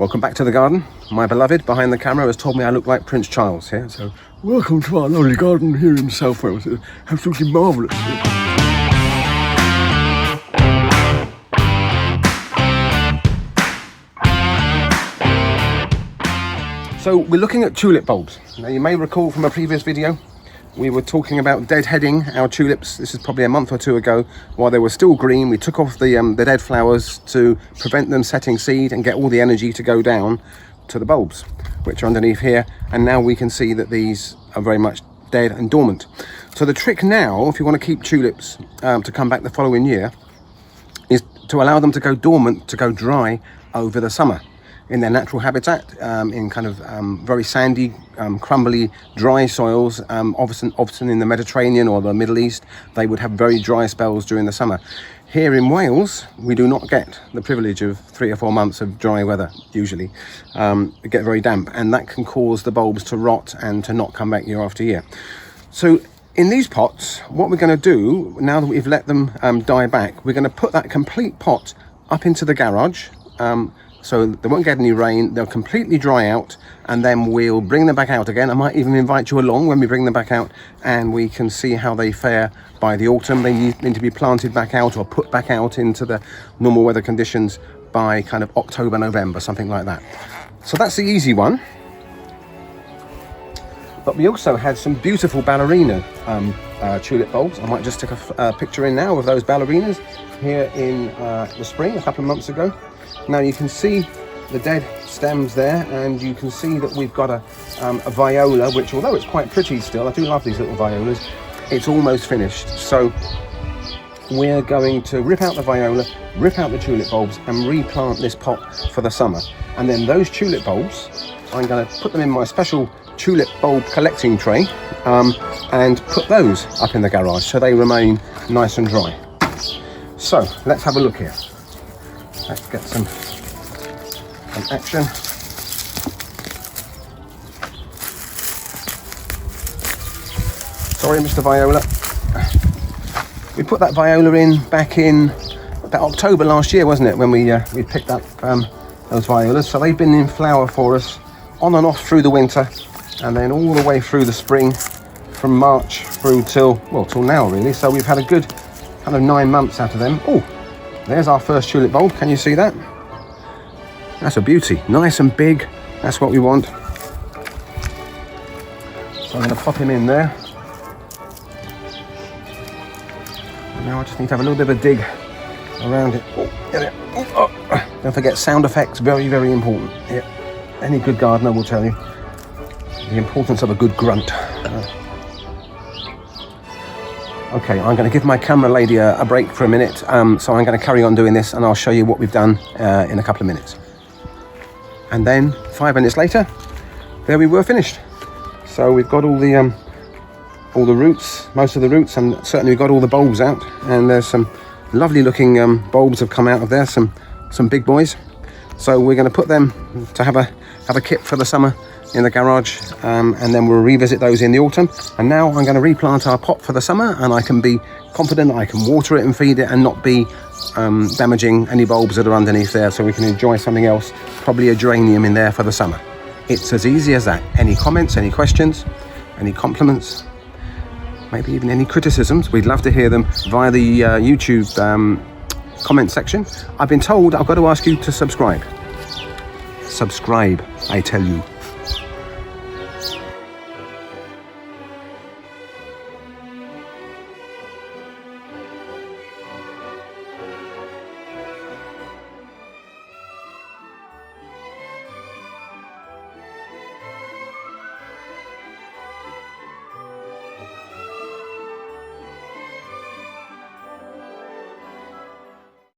Welcome back to the garden. My beloved behind the camera has told me I look like Prince Charles here, so welcome to our lovely garden here in South Wales. It's absolutely marvellous. So we're looking at tulip bulbs. Now you may recall from a previous video we were talking about deadheading our tulips. This is probably a month or two ago. While they were still green, we took off the dead flowers to prevent them setting seed and get all the energy to go down to the bulbs, which are underneath here. And now we can see that these are very much dead and dormant. So the trick now, if you want to keep tulips to come back the following year, is to allow them to go dormant, to go dry over the summer in their natural habitat, in kind of very sandy, crumbly, dry soils. Often in the Mediterranean or the Middle East, they would have very dry spells during the summer. Here in Wales, we do not get the privilege of 3 or 4 months of dry weather, usually. We get very damp, and that can cause the bulbs to rot and to not come back year after year. So in these pots, what we're going to do, now that we've let them die back, we're going to put that complete pot up into the garage, so they won't get any rain, they'll completely dry out, and then we'll bring them back out again. I might even invite you along when we bring them back out, and we can see how they fare by the autumn. They need to be planted back out or put back out into the normal weather conditions by kind of October, November, something like that. So that's the easy one. But we also had some beautiful ballerina tulip bulbs. I might just take a picture in now of those ballerinas here in the spring, a couple of months ago. Now you can see the dead stems there, and you can see that we've got a viola, which, although it's quite pretty still, I do love these little violas, it's almost finished. So we're going to rip out the viola, rip out the tulip bulbs, and replant this pot for the summer. And then those tulip bulbs, I'm going to put them in my special tulip bulb collecting tray, and put those up in the garage so they remain nice and dry. So let's have a look here. Let's get some action. Sorry, Mr. Viola. We put that viola in back in about October last year, wasn't it, when we picked up those violas. So they've been in flower for us on and off through the winter, and then all the way through the spring, from March through till now really. So we've had a good kind of 9 months out of them. Oh, there's our first tulip bulb. Can you see that? That's a beauty. Nice and big. That's what we want. So I'm going to pop him in there. And now I just need to have a little bit of a dig around it. Oh, get it. Oh. Don't forget sound effects. Very, very important. Yeah. Any good gardener will tell you the importance of a good grunt. Okay, I'm going to give my camera lady a break for a minute, so I'm going to carry on doing this, and I'll show you what we've done in a couple of minutes. And then 5 minutes later, there we were, finished. So we've got all the roots, most of the roots, and certainly we've got all the bulbs out, and there's some lovely looking bulbs have come out of there, some big boys. So we're going to put them to have a kit for the summer in the garage, and then we'll revisit those in the autumn. And now I'm going to replant our pot for the summer, and I can be confident I can water it and feed it and not be damaging any bulbs that are underneath there, so we can enjoy something else, probably a geranium in there for the summer. It's as easy as that. Any comments, any questions, any compliments, maybe even any criticisms, we'd love to hear them via the YouTube comment section. I've been told I've got to ask you to subscribe, I tell you.